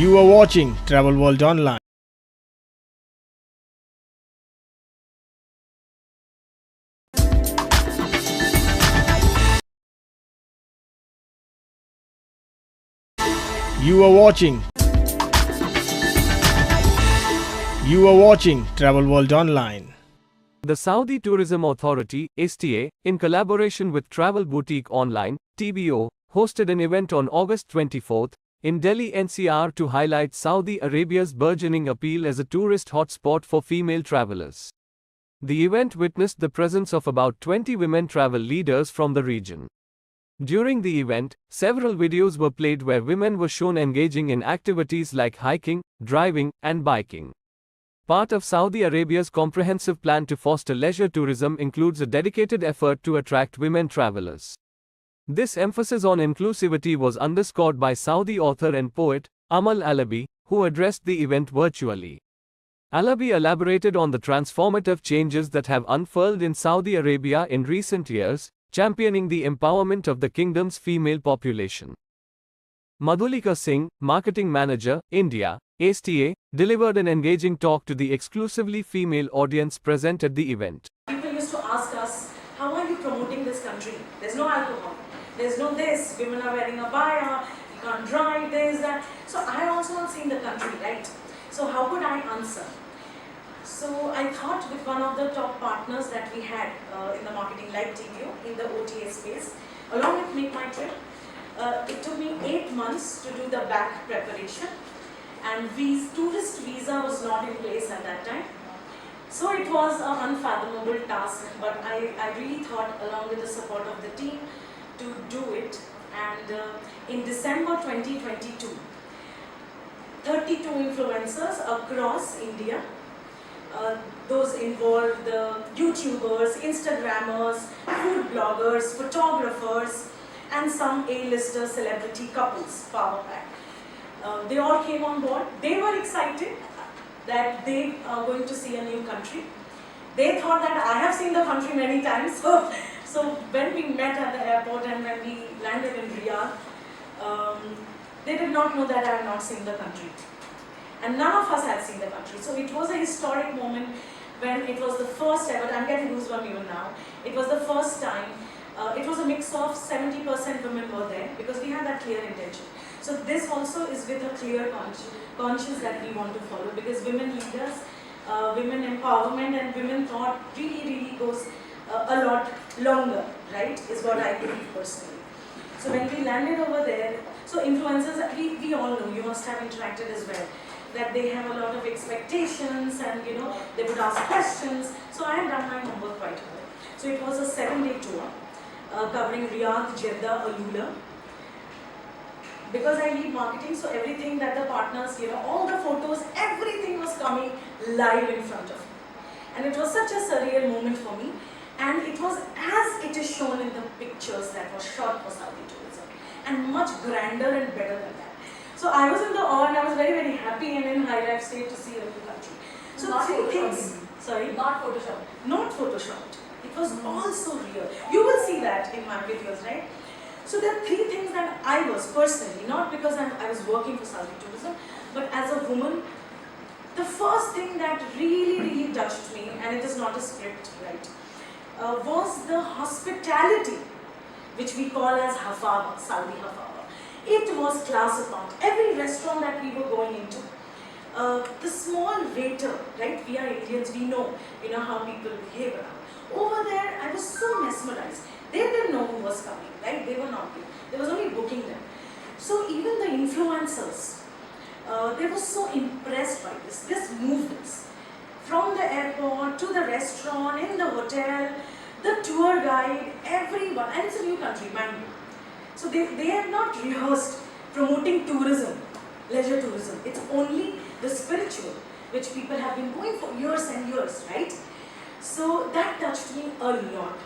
You are watching Travel World Online. You are watching Travel World Online. The Saudi Tourism Authority (STA), in collaboration with Travel Boutique Online (TBO), hosted an event on August 24 in Delhi NCR to highlight Saudi Arabia's burgeoning appeal as a tourist hotspot for female travelers. The event witnessed the presence of about 20 women travel leaders from the region. During the event, several videos were played where women were shown engaging in activities like hiking, driving, and biking. Part of Saudi Arabia's comprehensive plan to foster leisure tourism includes a dedicated effort to attract women travelers. This emphasis on inclusivity was underscored by Saudi author and poet, Amal Alabi, who addressed the event virtually. Alabi elaborated on the transformative changes that have unfurled in Saudi Arabia in recent years, championing the empowerment of the kingdom's female population. Madhulika Singh, Marketing Manager, India, STA, delivered an engaging talk to the exclusively female audience present at the event. People used to ask us, how are you promoting this country? There's no alcohol, there's no this, women are wearing a baya, you can't drive, there's that. So I also not seen the country, right? So how could I answer? So I thought with one of the top partners that we had in the marketing like TBO in the OTA space, along with Make My Trip, it took me 8 months to do the back preparation, and tourist visa was not in place at that time. So it was an unfathomable task, but I really thought along with the support of the team to do it. And in December 2022, 32 influencers across India, those involved the YouTubers, Instagrammers, food bloggers, photographers, and some A-lister celebrity couples, power pack. They all came on board. They were excited that they are going to see a new country. They thought that I have seen the country many times. So when we met at the airport and when we landed in Riyadh, they did not know that I had not seen the country. And none of us had seen the country. So it was a historic moment when it was the first ever, I'm getting goosebumps even now, it was the first time, it was a mix of 70% women were there because we had that clear intention. So this also is with a clear conscience that we want to follow, because women leaders, women empowerment and women thought really goes a lot longer, right, is what I believe personally. So when we landed over there, so influencers, we all know, you must have interacted as well, that they have a lot of expectations and they would ask questions. So I had done my homework quite well. So it was a 7-day tour covering Riyadh, Jeddah, Alula. Because I lead marketing, so everything that the partners, all the photos, everything was coming live in front of me. And it was such a surreal moment for me. And it was as it is shown in the pictures that was shot for Saudi tourism, and much grander and better than that. So I was in the awe and I was very happy and in high life state to see a new country. So not three things. Sorry? Not photoshopped. Not photoshopped. It was all so real. You will see that in my videos, right? So there are 3 things that I was personally, not because I was working for Saudi tourism, but as a woman, the first thing that really touched me, and it is not a script, right, was the hospitality, which we call as Hafawa, Saudi Hafawa. It was class apart. Every restaurant that we were going into, the small waiter, right, we are Indians, we know how people behave around. Over there, I was so mesmerized. They didn't know who was coming, right? They were not there. They was only booking them. So even the influencers, they were so impressed by this movements. From the airport to the restaurant, in the hotel, the tour guide, everyone, and it's a new country, mind you. So they have not rehearsed promoting tourism, leisure tourism. It's only the spiritual, which people have been going for years and years, right? So that touched me a lot.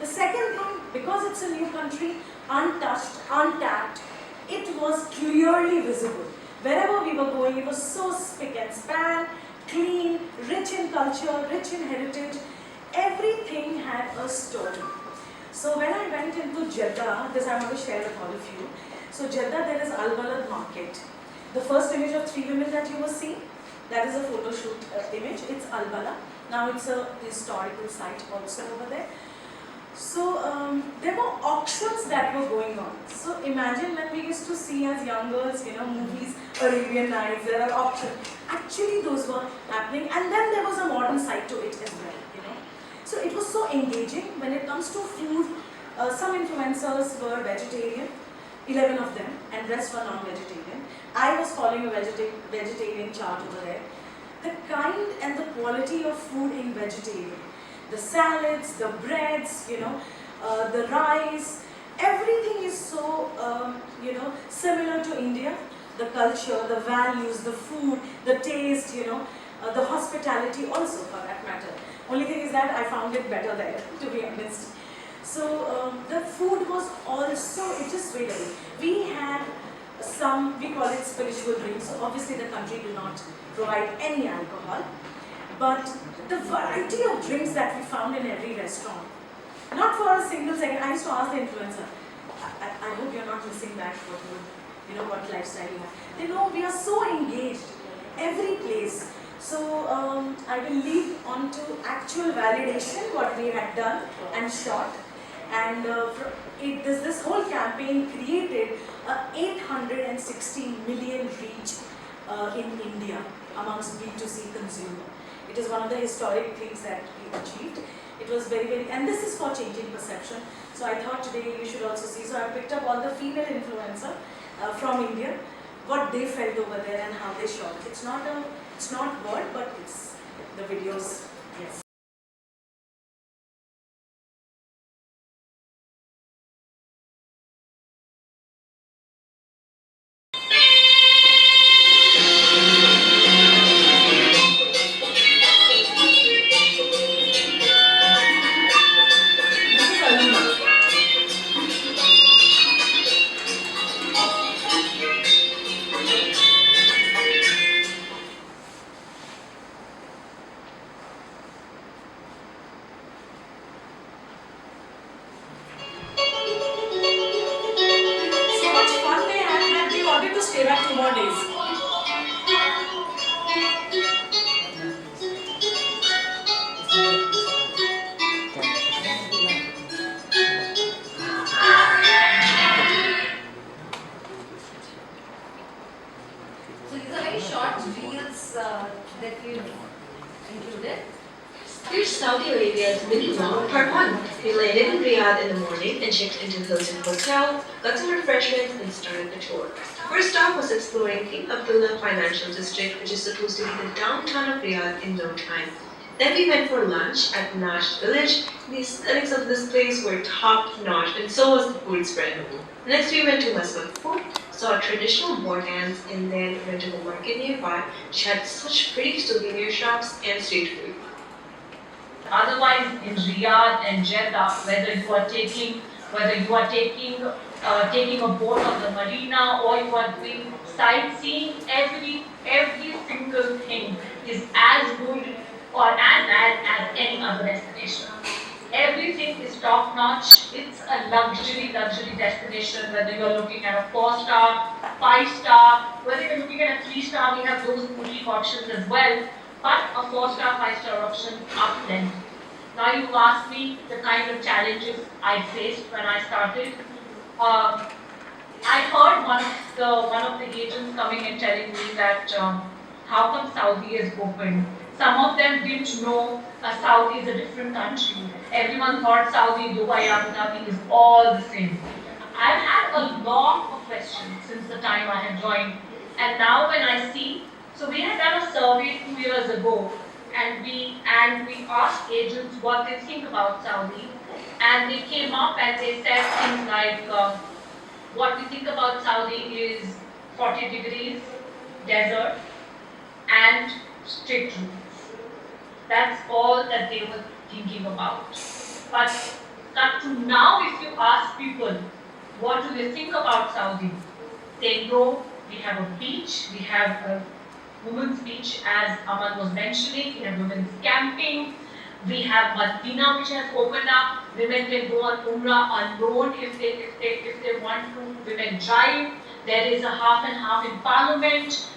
The second thing, because it's a new country, untouched, untapped, it was clearly visible. Wherever we were going, it was so spick and span, clean, rich in culture, rich in heritage. Everything had a story. So when I went into Jeddah, this I want to share with all of you. So Jeddah, there is Al Balad market. The first image of 3 women that you were seeing, that is a photo shoot image. It's Albala. Now it's a historical site also over there. So there were auctions that were going on. So imagine when we used to see as young girls, movies, Arabian Nights, there are auctions. Actually those were happening, and then there was a modern side to it as well, So it was so engaging. When it comes to food, some influencers were vegetarian, 11 of them, and rest were non-vegetarian. I was following a vegetarian chart over there. The kind and the quality of food in vegetarian, the salads, the breads, the rice, everything is so, similar to India. The culture, the values, the food, the taste, the hospitality also for that matter. Only thing is that I found it better there, to be honest. So the food was also, it just wait away. We had some, we call it spiritual drinks. So obviously the country do not provide any alcohol. But the variety of drinks that we found in every restaurant, not for a single second. I used to ask the influencer, I hope you're not missing back what lifestyle you have. They know we are so engaged, every place. So I will leave on to actual validation what we had done and shot. And this whole campaign created 860 million reach in India amongst B2C consumer. It is one of the historic things that we achieved. It was very, very, and this is for changing perception. So I thought today you should also see. So I picked up all the female influencer from India, what they felt over there and how they shot. It's not word, but it's the videos. Yes. Stay back 2 more days. So these are very short reels that you've included. Here's Saudi Arabia's mini-vlog part 1. We landed in Riyadh in the morning and checked into the Hilton Hotel, got some refreshments and started the tour. First stop was exploring King Abdullah Financial District, which is supposed to be the downtown of Riyadh in no time. Then we went for lunch at Nash Village. The aesthetics of this place were top-notch, and so was the food spread. Next we went to Masjid Fort, saw traditional war dance, and then went to the market nearby, which had such pretty souvenir shops and street food. Otherwise, in Riyadh and Jeddah, whether you are taking a boat on the marina or you are doing sightseeing, every single thing is as good or as bad as any other destination. Everything is top notch. It's a luxury destination. Whether you're looking at a 4-star, 5-star, whether you're looking at a 3-star, we have those boutique options as well. But a 4-star, 5-star option are plenty. Now you asked me the kind of challenges I faced when I started. I heard one of the agents coming and telling me that how come Saudi is open. Some of them didn't know Saudi is a different country. Everyone thought Saudi, Dubai, Abu Dhabi is all the same. I've had a lot of questions since the time I had joined, and now when I see. So we had done a survey 2 years ago, and we asked agents what they think about Saudi, and they came up and they said things like, what we think about Saudi is 40 degrees, desert, and strict rules. That's all that they were thinking about. But up to now, if you ask people, what do they think about Saudi? They know we have a beach, we have a women's beach, as Aman was mentioning, we have women's camping, we have Medina which has opened up, women can go on Umrah alone if they want to, women drive, There is a half and half in parliament.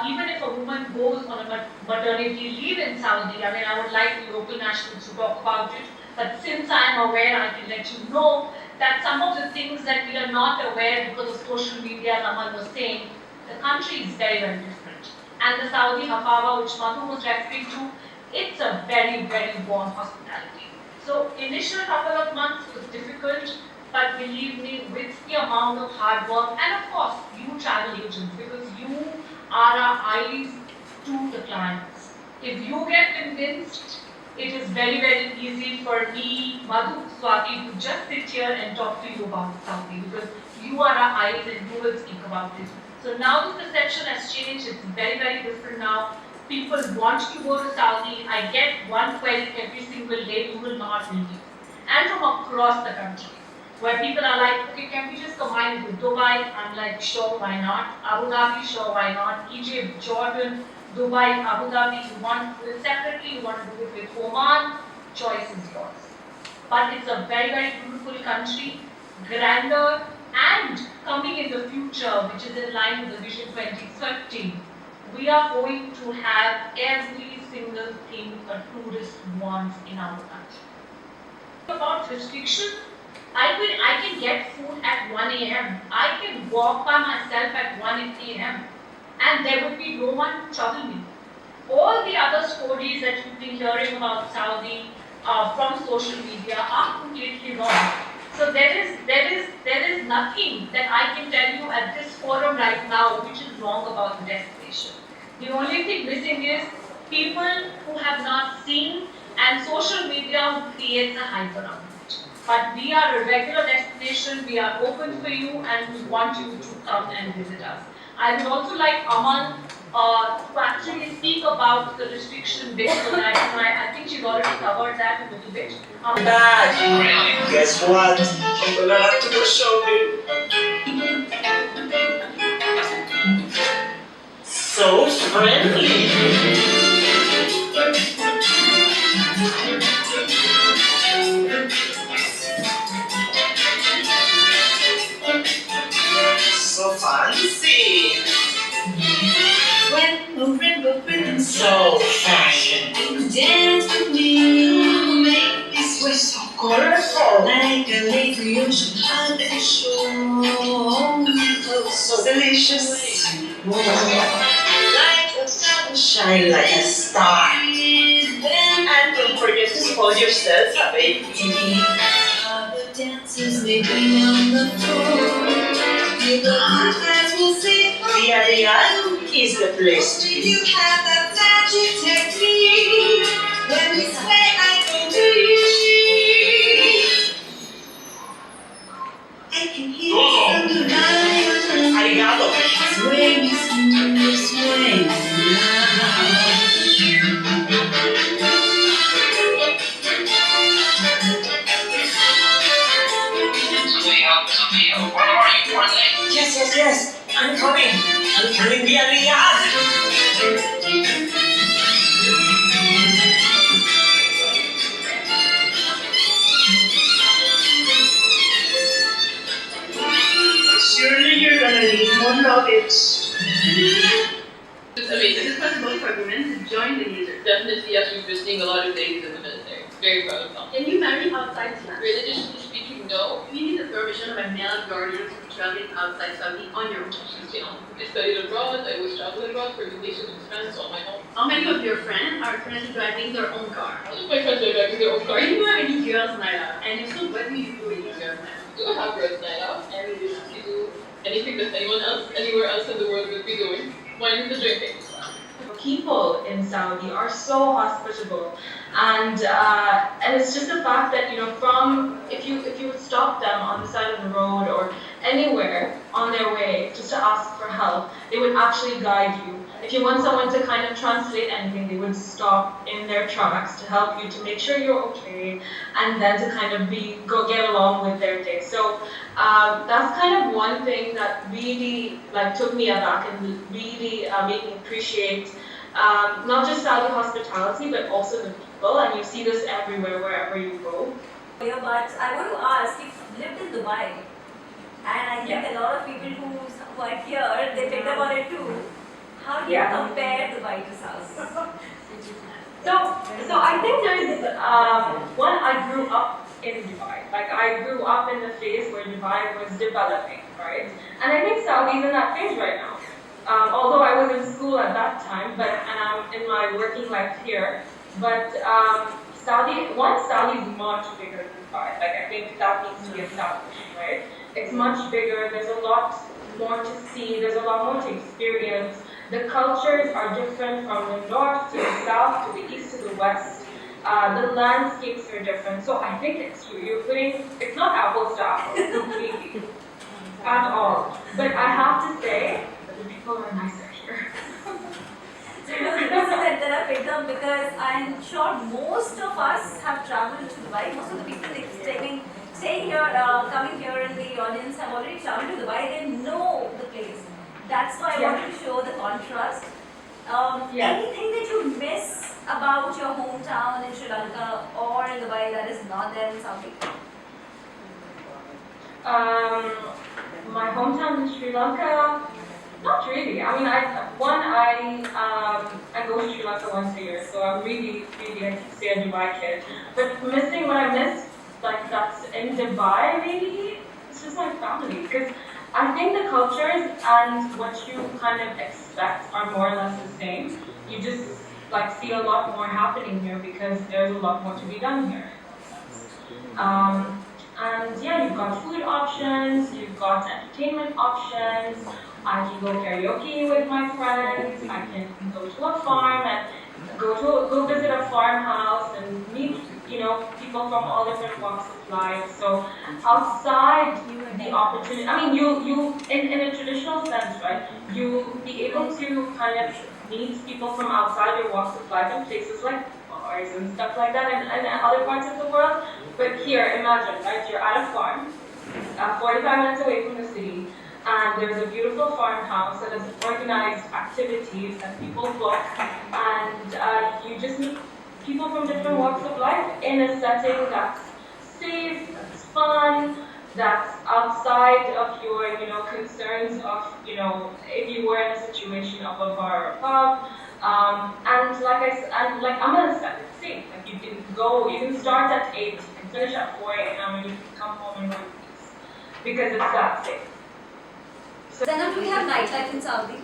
Even if a woman goes on a maternity leave in Saudi, I mean, I would like the local nationals to talk about it, but since I am aware, I can let you know that some of the things that we are not aware because of social media, as Amal was saying, the country is very, very different. And the Saudi Hafawa, which Madhu was referring to, it's a very, very warm hospitality. So initial couple of months was difficult, but believe me, with the amount of hard work, and of course, you travel agents, because you are our eyes to the clients. If you get convinced, it is very, very easy for me, Madhu, Swati, to just sit here and talk to you about Saudi, because you are our eyes and you will speak about it. So now the perception has changed, it's very, very different now. People want to go to Saudi. I get one query every single day, you will not believe. And from across the country, where people are like, okay, can we just combine it with Dubai? I'm like, sure, why not? Abu Dhabi, sure, why not? Egypt, Jordan, Dubai, Abu Dhabi, you want to do it separately, you want to do it with Oman, choice is yours. But it's a very, very beautiful country, grander, and coming in the future, which is in line with the Vision 2030, we are going to have every single thing a tourist wants in our country. About restriction, I can get food at 1 a.m. I can walk by myself at 1 a.m. and there would be no one to trouble me. All the other stories that you've been hearing about Saudi from social media are completely wrong. So there is nothing that I can tell you at this forum right now which is wrong about the destination. The only thing missing is people who have not seen and social media who creates a hype around it. But we are a regular destination, we are open for you and we want you to come and visit us. I would also like Aman to actually speak about the restriction bit tonight. I think she's already covered that a little bit. Dad, guess what? I'm gonna have to go shopping. So friendly. So fancy. So fashion. Dance with me, make this way so Colorful. like a lazy ocean on the shore. So delicious. Like a sunshine, like a star. And don't forget to spoil yourself, baby. Other dancers may be on the floor. People eyes will see. Riyadh is the place to be. You have that magic technique. When we say I go to you, I can hear from the violin. Arigato. Swing, swing, Yes. I'm coming. I'm coming via Riyadh. Surely you're gonna need more luggage. It's amazing. It's possible for women to join the leader. Definitely, yes, we've been seeing a lot of ladies in the military. Very proud of them. Can you marry outside Islam? Religiously speaking, no. You need the permission of a male guardian to be traveling outside Saudi on your own. You know, I studied abroad. I was traveling abroad for vacations with friends on my own. How many of your friends are currently driving their own car? All of my friends are driving their own Or car. do you have any girls night out? And if so, what do you do with your girls night out? Do have girls' night out, and we usually do anything that anyone else, anywhere else in the world would be doing. Minus the drinking. People in Saudi are so hospitable, and it's just the fact that from if you would stop them on the side of the road or anywhere on their way just to ask for help, they would actually guide you. If you want someone to kind of translate anything, they would stop in their tracks to help you to make sure you're okay, and then to kind of get along with their day. So that's kind of one thing that really took me aback and really made me appreciate not just Saudi hospitality but also the people, and you see this everywhere wherever you go. Yeah, but I want to ask, you've lived in Dubai, and I think a lot of people who but here they picked up on it too. How do you compare Dubai to Saudi? So I think there's one. I grew up in Dubai. Like I grew up in the phase where Dubai was developing, right? And I think Saudi's in that phase right now. Although I was in school at that time, and I'm in my working life here. But Saudi is much bigger than Dubai. Like I think that needs to be established, right? It's much bigger. There's a lot more to see. There's a lot more to experience. The cultures are different from the north to the south to the east to the west. The landscapes are different. So I think it's not apples to apples completely at all. But I have to say, the people are nicer here. So because of that, there are picked up because I'm sure most of us have traveled to Dubai. Most of the people staying here, coming here in the audience have already traveled to Dubai. They know the place. That's why I wanted to show the contrast. Anything that you miss about your hometown in Sri Lanka or in Dubai that is not there in Saudi? My hometown in Sri Lanka, not really. I mean, I go to Sri Lanka once a year, so I'm really, I keep saying a Dubai kid. But missing what I miss, like that's in Dubai, really, it's just my family. Because I think the cultures and what you kind of expect are more or less the same. You just like see a lot more happening here because there's a lot more to be done here. And yeah, you've got food options, you've got entertainment options. I can go karaoke with my friends. I can go to a farm and go visit a farmhouse and meet people from all different walks of life. So outside the opportunity, I mean, you in a traditional sense, right? You be able to kind of meet people from outside your walks of life in places like bars and stuff like that, and other parts of the world. But here, imagine, right? You're at a farm, 45 minutes away from the city, and there's a beautiful farmhouse that has organized activities that people book, and you just meet people from different walks of life in a setting that's safe, that's fun, that's outside of your, concerns of, if you were in a situation of a bar or a pub. And like I'm gonna set it safe. Like you can start at 8, you can finish at 4 a.m. and you can come home in 1 piece because it's that safe. So then, do we have nightlife in Saudi?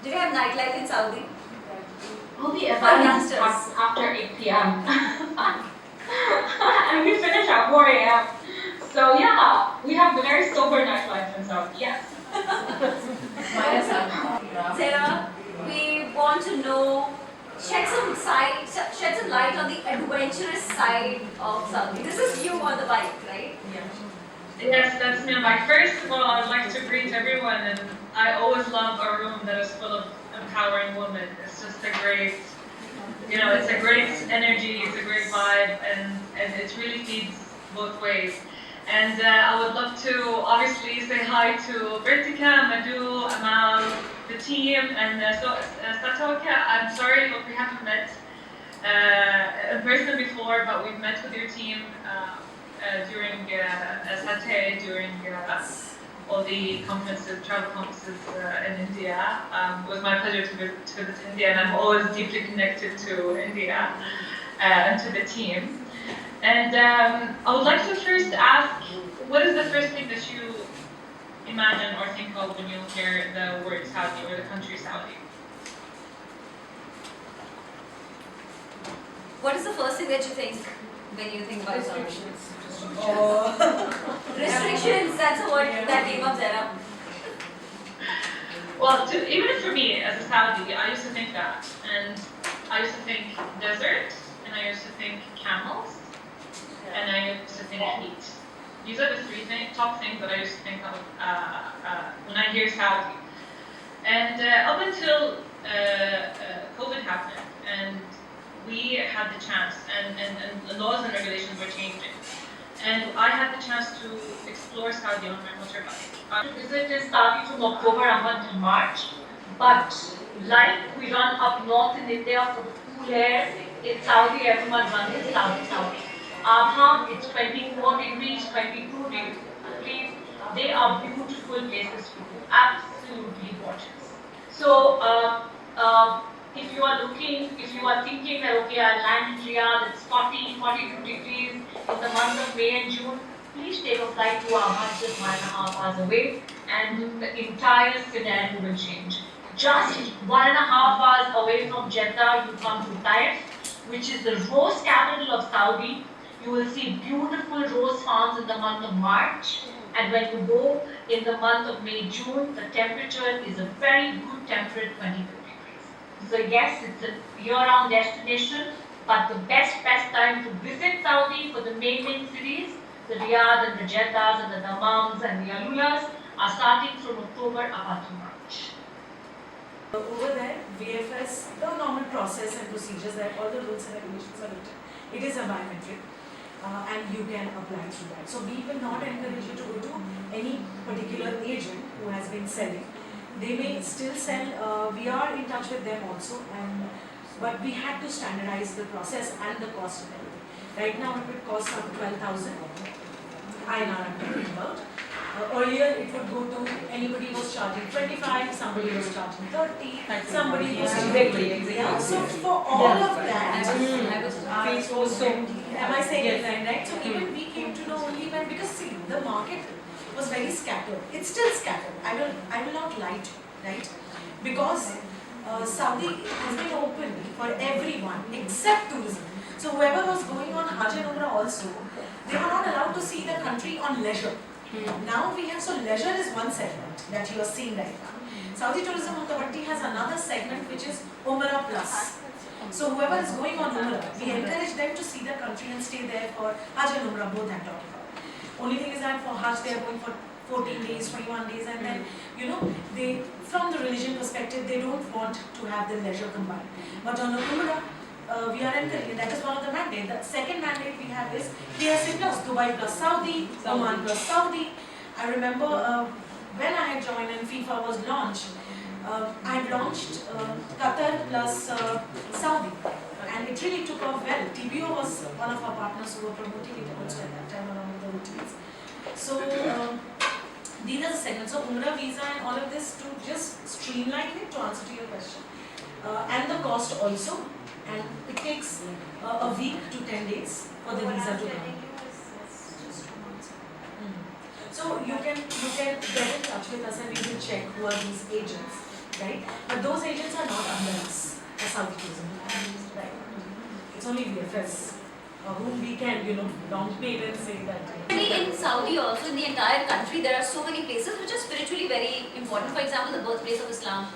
Do we have nightlife in Saudi? Only events after 8 p.m. and we finish at 4 a.m. So yeah, we have the very sober nightlife in Saudi. Yes. Sarah, we want to know, shed some light on the adventurous side of Saudi. This is you on the bike, right? Yes, that's me on bike. First of all, I'd like to greet everyone, and I always love a room that is full of empowering women. It's just a great, it's a great energy, it's a great vibe, and it really feeds both ways. And I would love to obviously say hi to Vertica, Madhu, Amal, the team, and Satawaka. I'm sorry, but we haven't met in person before, but we've met with your team during Satay, during all the travel conferences in India. It was my pleasure to visit India, and I'm always deeply connected to India and to the team. And I would like to first ask, what is the first thing that you imagine or think of when you hear the word Saudi or the country Saudi? What is the first thing that you think when you think about Saudi? Restrictions, that's a word that came up, Zara. Well, even for me as a Saudi, I used to think that. And I used to think desert, and I used to think camels, and I used to think heat. These are the top things that I used to think of when I hear Saudi. And up until COVID happened, and we had the chance, and the laws and regulations were changing. And I had the chance to explore Saudi on my motorbike. Visit Saudi from October until March, but like we run up north in India for cool air, in Saudi everyone runs in Saudi. It's 24 degrees, 22 degrees. They are beautiful places to go. absolutely gorgeous. So, if you are thinking that okay, I'll land in Riyadh, it's 40, 42 degrees in the month of May and June, please take a flight to Ahmad, just 1.5 hours away, and the entire scenario will change. Just 1.5 hours away from Jeddah, you come to Taif, which is the rose capital of Saudi. You will see beautiful rose farms in the month of March. And when you go in the month of May, June, the temperature is a very good temperate 22 degrees. So yes, it's a year-round destination, but the best time to visit Saudi for the main cities, the Riyadh and the Jeddahs and the Dammams and the Alulas, are starting from October up until March. Over there, VFS, the normal process and procedures, that all the rules and regulations are written. It is a biometric. And you can apply through that. So we will not encourage you to go to any particular agent who has been selling. They may still sell, we are in touch with them also, but we had to standardize the process and the cost of everything. Right now it would cost up 12,000 INR I'm talking about. Earlier it would go to, anybody was charging 25, somebody was charging 30, somebody was charging, yeah. So for all of that, am I saying it right? So even we came to know only when, because see, the market was very scattered. It's still scattered. I will not lie to you, right? Because Saudi has been open for everyone except tourism. So whoever was going on Hajj and Umrah also, they were not allowed to see the country on leisure. Now we have, so leisure is one segment that you are seeing right now. Saudi Tourism Authority has another segment which is Umrah Plus. So whoever is going on Umrah, we encourage them to see the country and stay there for Hajj and Umrah, both I'm talking about. Only thing is that for Hajj they are going for 14 days, 21 days, and then, you know, they, from the religion perspective, they don't want to have the leisure combined. But on Umrah, we are encouraging, that is one of the mandates. The second mandate we have is PSA plus, Dubai plus Saudi, Oman plus Saudi. I remember when I had joined and FIFA was launched, I had launched Qatar plus Saudi, and it really took off well. TBO was one of our partners who were promoting it also at that time along with the OTs. So these are the segments. So Umrah visa and all of this, to just streamline it, to answer to your question, and the cost also. And it takes a week to 10 days for the visa to come. So you can get in touch with us and we will check who are these agents, right? But those agents are not under us as Saudi Tourism, right? It's only VFS whom we can, dominate and say that. In Saudi also, in the entire country, there are so many places which are spiritually very important. For example, the birthplace of Islam,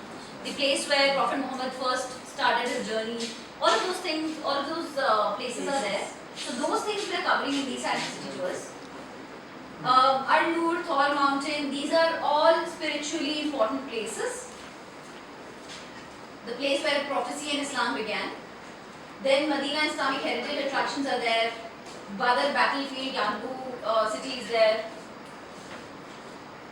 the place where Prophet Muhammad first started his journey. All of those things, all of those places are there. So those things we are covering in these city tours. Al-Nur, Thor Mountain, these are all spiritually important places. The place where prophecy and Islam began. Then Medina Islamic heritage attractions are there. Badr battlefield, Yanbu city is there.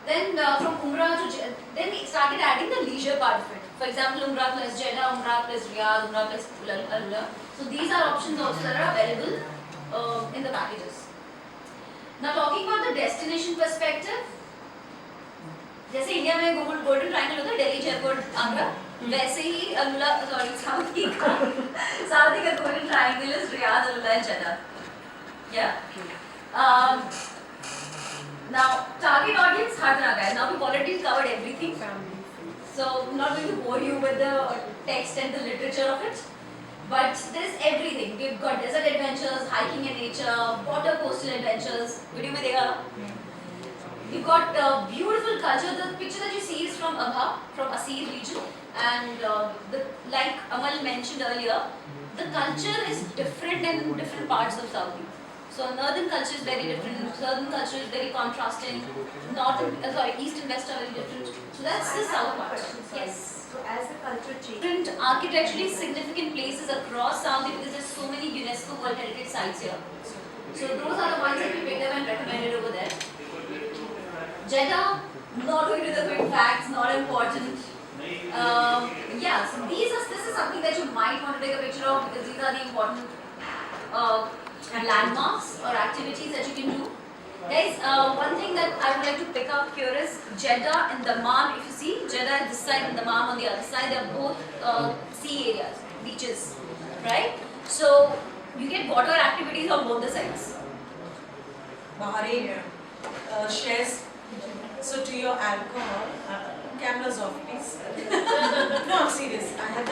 Then from Umrah to then we started adding the leisure part of it. For example, Umrah plus Jeddah, Umrah plus Riyadh, Umrah plus Alula. So these are options also that are available in the packages. Now talking about the destination perspective, जैसे India में golden triangle होता है, दिल्ली, जयपुर, आगरा, वैसे ही Saudi का golden triangle is Riyadh, Alula and Jeddah. Yeah. Now target audience हर तरह का है. Now we've already covered everything. So I'm not going to bore you with the text and the literature of it, but there's everything. We've got desert adventures, hiking in nature, water coastal adventures. Video mein dekha. We've got beautiful culture. The picture that you see is from Abha, from Asir region, and like Amal mentioned earlier, the culture is different in different parts of Saudi. So northern culture is very different, southern culture is very contrasting, east and west are very different. So that's the south part. Yes. So as the culture changes, Different architecturally significant places across Saudi, because there's so many UNESCO World Heritage sites here. So those are the ones that we picked up and recommended over there. Jeddah, not going to the quick facts, not important. Yeah, so this is something that you might want to take a picture of, because these are the important landmarks or activities that you can do. Guys, one thing that I would like to pick up here is Jeddah and Dammam. If you see, Jeddah at this side and Dammam on the other side, they are both sea areas, beaches, right? So you get water activities on both the sides. Bahrain shares. So to your alcohol, cameras off, please. No, I'm serious. I had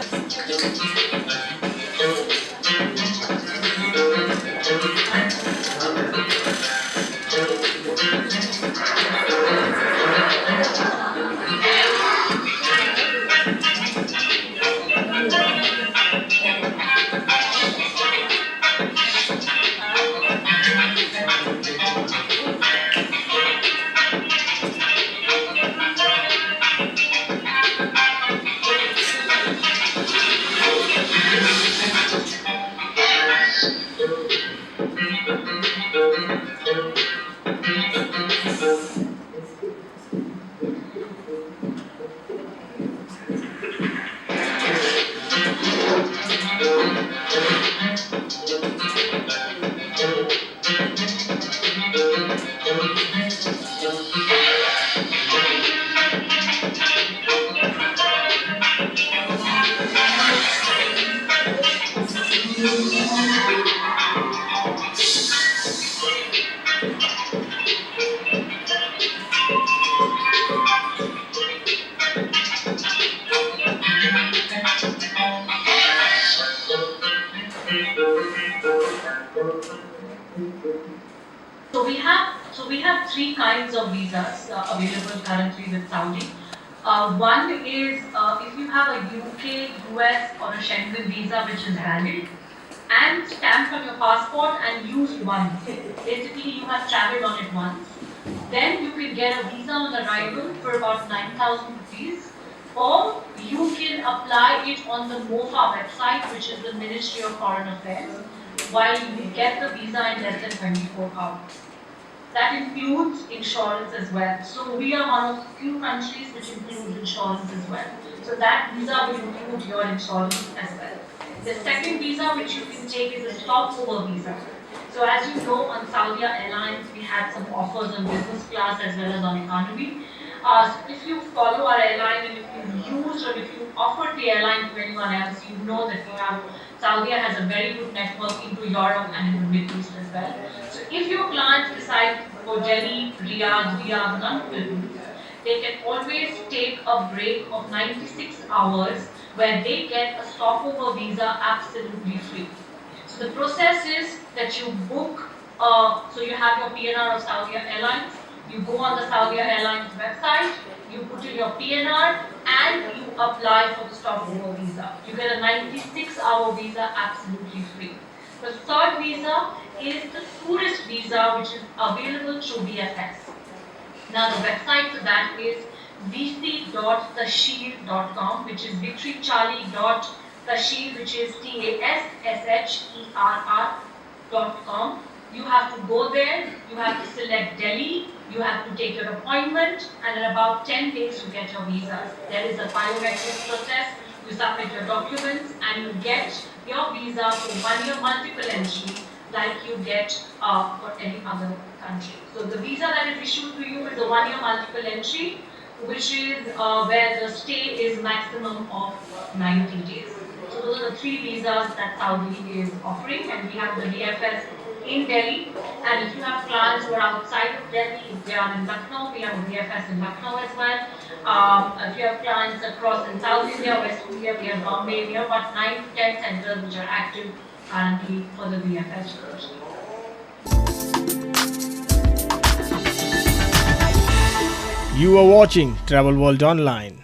So we have three kinds of visas available currently with Saudi. One is if you have a UK, US or a Schengen visa which is valid and stamped on your passport and used once. Basically you have travelled on it once. Then you can get a visa on arrival for about 9,000 rupees, or you can apply it on the MOFA website, which is the Ministry of Foreign Affairs, while you get the visa in less than 24 hours. That includes insurance as well. So we are one of the few countries which includes insurance as well. So that visa will include your insurance as well. The second visa which you can take is a stopover visa. So as you know, on Saudi Airlines we had some offers on business class as well as on economy. So if you follow our airline and if you used or if you offered the airline to anyone else, you know that Saudi has a very good network into Europe and in the Middle East as well. So if your clients decide for Delhi, Riyadh, non-Philippines, they can always take a break of 96 hours where they get a stopover visa absolutely free. So the process is that you book, so you have your PNR of Saudi Airlines, you go on the Saudi Airlines website, you put in your PNR and you apply for the stopover visa. You get a 96-hour visa absolutely free. The third visa is the tourist visa which is available through VFS. Now the website for that is vc.tasheer.com, which is victorycharlie.tasheer, which is TASSHERR.com. You have to go there, you have to select Delhi, you have to take your appointment, and in about 10 days you get your visa. There is a biometric process, you submit your documents and you get your visa for 1 year multiple entry like you get for any other country. So the visa that is issued to you is a 1 year multiple entry, which is where the stay is maximum of 90 days. So those are the three visas that Saudi is offering, and we have the VFS in Delhi, and if you have clients who are outside of Delhi, if they are in Lucknow, we have a VFS in Lucknow as well. If you have clients across in South India, West India, we have Bombay, we have about 9 to 10 centers which are active currently for the VFS course. You are watching Travel World Online.